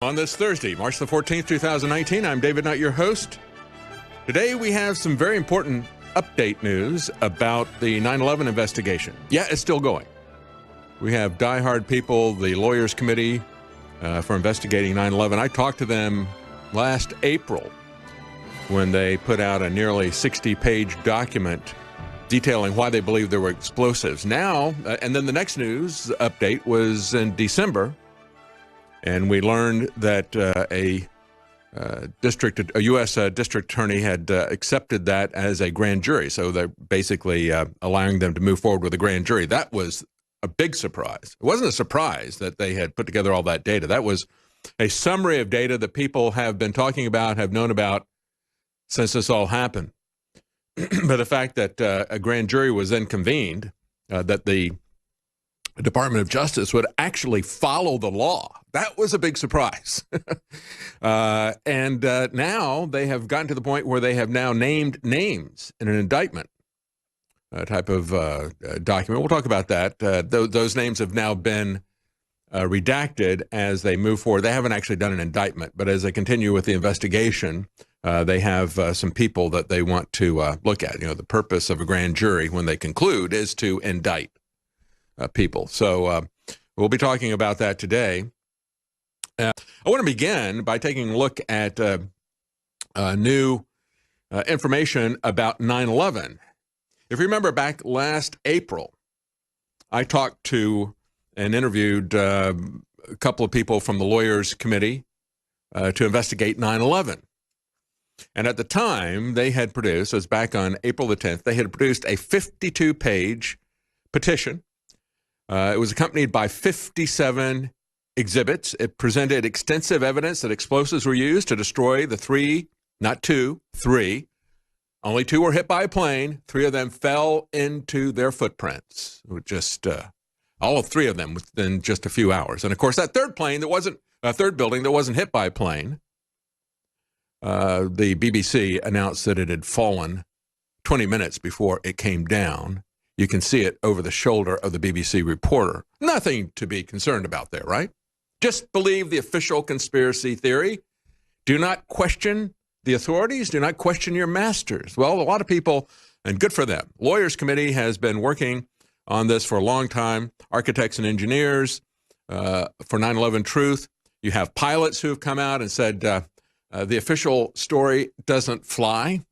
On this Thursday, March the 14th, 2019, I'm David Nutt, your host. Today we have some very important update news about the 9/11 investigation. Yeah, it's still going. We have diehard people, the Lawyers Committee for investigating 9/11. I talked to them last April when they put out a nearly 60-page document detailing why they believe there were explosives. Now, and then the next news update was in December, and we learned that a U.S. district attorney had accepted that as a grand jury. So they're basically allowing them to move forward with a grand jury. That was a big surprise. It wasn't a surprise that they had put together all that data. That was a summary of data that people have been talking about, have known about since this all happened. But the fact that a grand jury was then convened, that the Department of Justice would actually follow the law, that was a big surprise. And now they have gotten to the point where they have now named names in an indictment type of document. We'll talk about that. Those names have now been redacted as they move forward. They haven't actually done an indictment, but as they continue with the investigation, they have some people that they want to look at. You know, the purpose of a grand jury when they conclude is to indict people. So we'll be talking about that today. I want to begin by taking a look at new information about 9/11. If you remember back last April, I talked to and interviewed a couple of people from the Lawyers Committee to investigate 9/11. And at the time, they had produced, it was back on April the 10th, they had produced a 52-page petition. It was accompanied by 57 exhibits. It presented extensive evidence that explosives were used to destroy the three, not two, three. Only two were hit by a plane. Three of them fell into their footprints. Just all three of them within just a few hours. And of course, that third plane that wasn't a third building that wasn't hit by a plane. The BBC announced that it had fallen 20 minutes before it came down. You can see it over the shoulder of the BBC reporter. Nothing to be concerned about there, right? Just believe the official conspiracy theory. Do not question the authorities. Do not question your masters. Well, a lot of people, and good for them. Lawyers Committee has been working on this for a long time. Architects and engineers for 9/11 Truth. You have pilots who have come out and said the official story doesn't fly.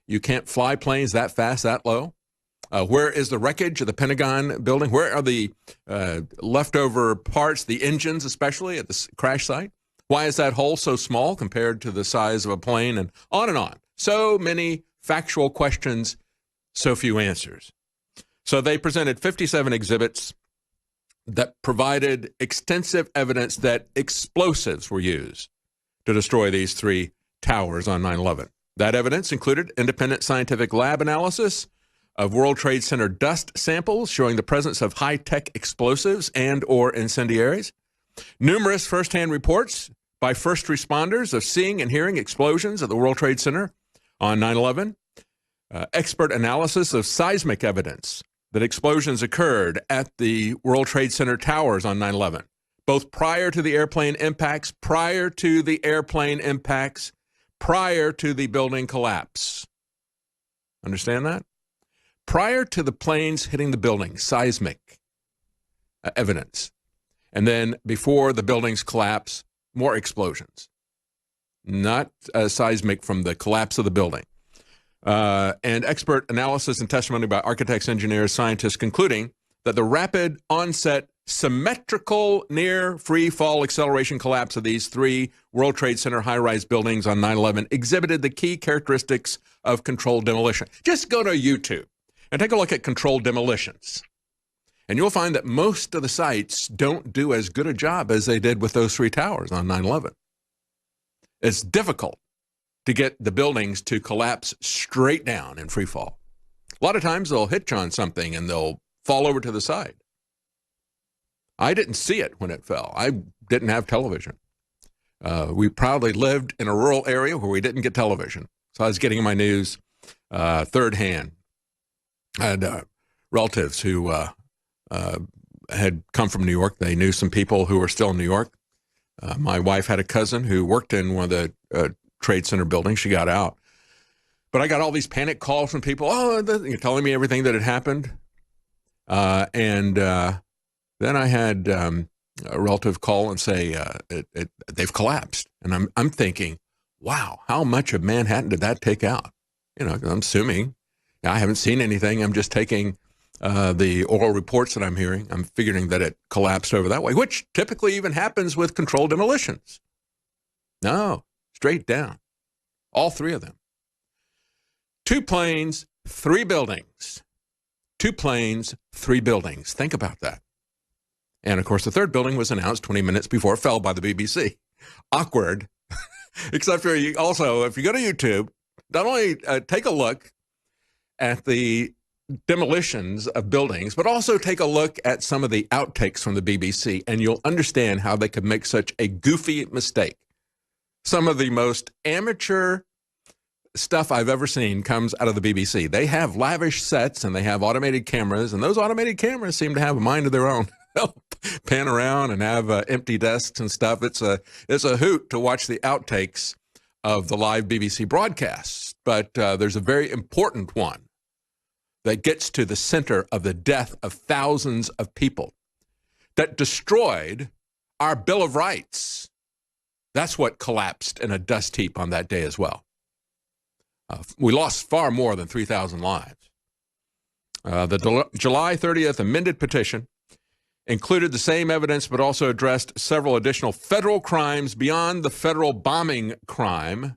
You can't fly planes that fast, that low. Where is the wreckage of the Pentagon building? Where are the leftover parts, the engines especially, at the crash site? Why is that hole so small compared to the size of a plane? And on and on. So many factual questions, so few answers. So they presented 57 exhibits that provided extensive evidence that explosives were used to destroy these three towers on 9/11. That evidence included independent scientific lab analysis of World Trade Center dust samples showing the presence of high-tech explosives and or incendiaries, numerous firsthand reports by first responders of seeing and hearing explosions at the World Trade Center on 9/11, expert analysis of seismic evidence that explosions occurred at the World Trade Center towers on 9/11, both prior to the airplane impacts, prior to the building collapse. Understand that? Prior to the planes hitting the building, seismic evidence. And then before the buildings collapse, more explosions. Not seismic from the collapse of the building. And expert analysis and testimony by architects, engineers, scientists concluding that the rapid onset, symmetrical near free fall acceleration collapse of these three World Trade Center high-rise buildings on 9/11 exhibited the key characteristics of controlled demolition. Just go to YouTube and take a look at controlled demolitions. And you'll find that most of the sites don't do as good a job as they did with those three towers on 9/11. It's difficult to get the buildings to collapse straight down in free fall. A lot of times they'll hitch on something and they'll fall over to the side. I didn't see it when it fell. I didn't have television. We proudly lived in a rural area where we didn't get television. So I was getting my news third hand. I had relatives who had come from New York. They knew some people who were still in New York. My wife had a cousin who worked in one of the Trade Center buildings. She got out. But I got all these panic calls from people, you're telling me everything that had happened. And then I had a relative call and say they've collapsed. And I'm thinking, wow, how much of Manhattan did that take out? You know, I'm assuming. I haven't seen anything. I'm just taking the oral reports that I'm hearing. I'm figuring that it collapsed over that way, which typically even happens with controlled demolitions. No, straight down. All three of them. 2 planes, 3 buildings. 2 planes, 3 buildings. Think about that. And, of course, the third building was announced 20 minutes before it fell by the BBC. Awkward. Except for you also, if you go to YouTube, not only take a look at the demolitions of buildings, but also take a look at some of the outtakes from the BBC, and you'll understand how they could make such a goofy mistake. Some of the most amateur stuff I've ever seen comes out of the BBC. They have lavish sets and they have automated cameras, and those automated cameras seem to have a mind of their own. They'll pan around and have empty desks and stuff. It's a hoot to watch the outtakes of the live BBC broadcasts, but there's a very important one that gets to the center of the death of thousands of people that destroyed our Bill of Rights. That's what collapsed in a dust heap on that day as well. We lost far more than 3,000 lives. The July 30th amended petition included the same evidence, but also addressed several additional federal crimes beyond the federal bombing crime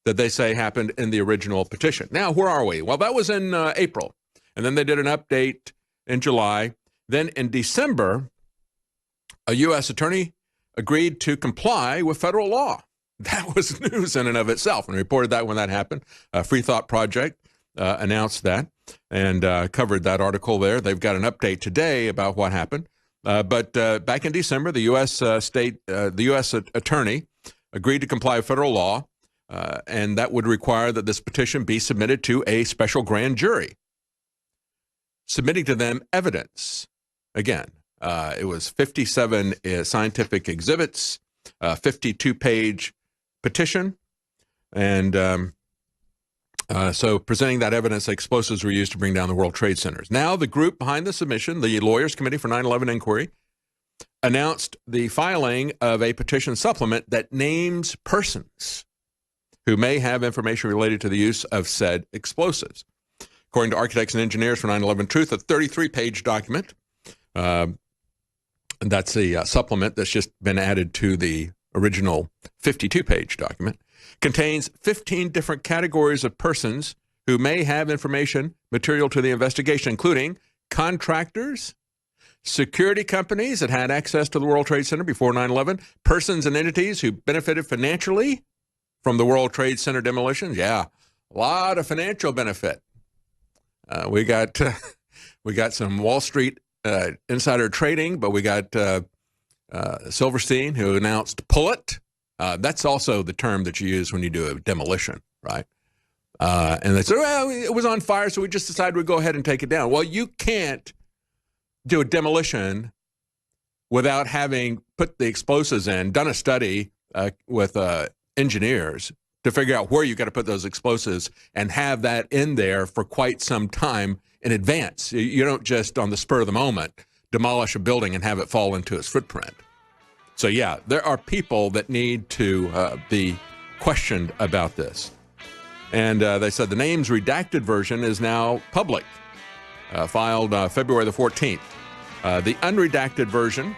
that they say happened in the original petition. Now, where are we? Well, that was in April, and then they did an update in July. Then in December, a U.S. attorney agreed to comply with federal law. That was news in and of itself, and reported that when that happened. Free Thought Project announced that and covered that article there. They've got an update today about what happened. But back in December, the U.S. attorney agreed to comply with federal law, and that would require that this petition be submitted to a special grand jury, submitting to them evidence. Again, it was 57 scientific exhibits, 52-page petition, and so presenting that evidence that explosives were used to bring down the World Trade Centers. Now the group behind the submission, the Lawyers Committee for 9/11 Inquiry, announced the filing of a petition supplement that names persons who may have information related to the use of said explosives. According to Architects and Engineers for 9/11 Truth, a 33-page document, that's a supplement that's just been added to the original 52-page document, contains 15 different categories of persons who may have information material to the investigation, including contractors, security companies that had access to the World Trade Center before 9/11, persons and entities who benefited financially from the World Trade Center demolitions. Yeah, a lot of financial benefit. We got some Wall Street insider trading, but we got Silverstein, who announced pull it. That's also the term that you use when you do a demolition, right? And they said, well, it was on fire, so we just decided we'd go ahead and take it down. Well, you can't do a demolition without having put the explosives in, done a study with engineers to figure out where you got to put those explosives and have that in there for quite some time in advance. You don't just on the spur of the moment demolish a building and have it fall into its footprint. So yeah, there are people that need to be questioned about this. And they said the name's redacted version is now public, filed February the 14th. The unredacted version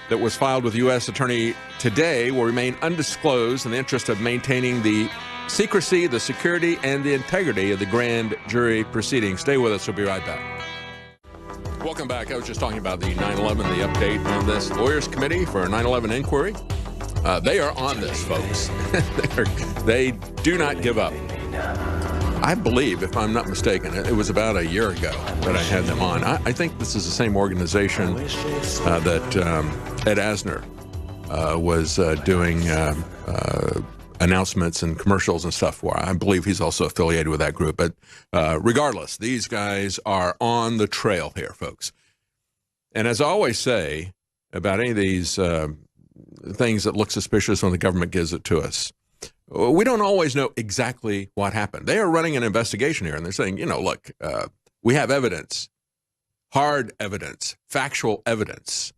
that was filed with the U.S. Attorney today will remain undisclosed in the interest of maintaining the secrecy, the security, and the integrity of the grand jury proceedings. Stay with us. We'll be right back. Welcome back. I was just talking about the 9/11, the update on this. Lawyers Committee for 9/11 Inquiry. They are on this, folks. They do not give up. I believe, if I'm not mistaken, it was about a year ago that I had them on. I think this is the same organization that Ed Asner was doing announcements and commercials and stuff for. I believe he's also affiliated with that group. But regardless, these guys are on the trail here, folks. And as I always say about any of these things that look suspicious when the government gives it to us. We don't always know exactly what happened. They are running an investigation here, and they're saying, look, we have evidence, hard evidence, factual evidence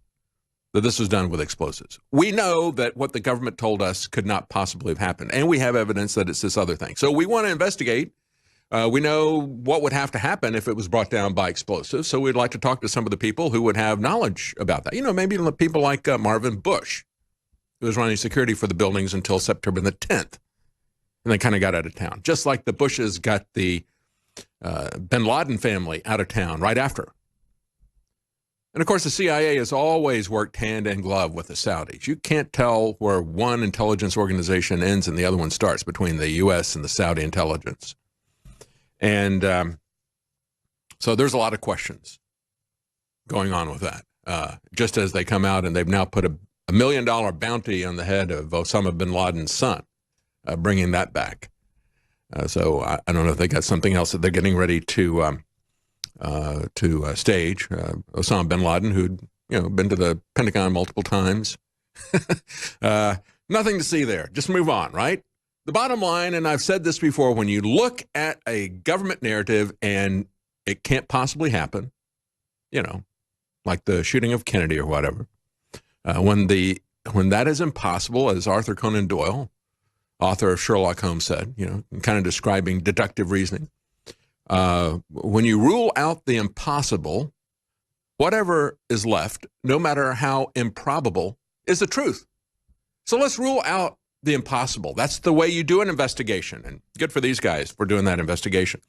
that this was done with explosives. We know that what the government told us could not possibly have happened, and we have evidence that it's this other thing. So we want to investigate. We know what would have to happen if it was brought down by explosives, so we'd like to talk to some of the people who would have knowledge about that. Maybe people like Marvin Bush, who was running security for the buildings until September the 10th, and they kind of got out of town, just like the Bushes got the bin Laden family out of town right after. And, of course, the CIA has always worked hand in glove with the Saudis. You can't tell where one intelligence organization ends and the other one starts between the U.S. and the Saudi intelligence. And so there's a lot of questions going on with that, just as they come out and they've now put a $1 million bounty on the head of Osama bin Laden's son, bringing that back. So I don't know if they got something else that they're getting ready to stage. Osama bin Laden, who'd been to the Pentagon multiple times. Nothing to see there. Just move on, right? The bottom line, and I've said this before, when you look at a government narrative and it can't possibly happen, like the shooting of Kennedy or whatever, when that is impossible, as Arthur Conan Doyle, author of Sherlock Holmes, said, kind of describing deductive reasoning, when you rule out the impossible, whatever is left, no matter how improbable, is the truth. So let's rule out the impossible. That's the way you do an investigation. And good for these guys for doing that investigation.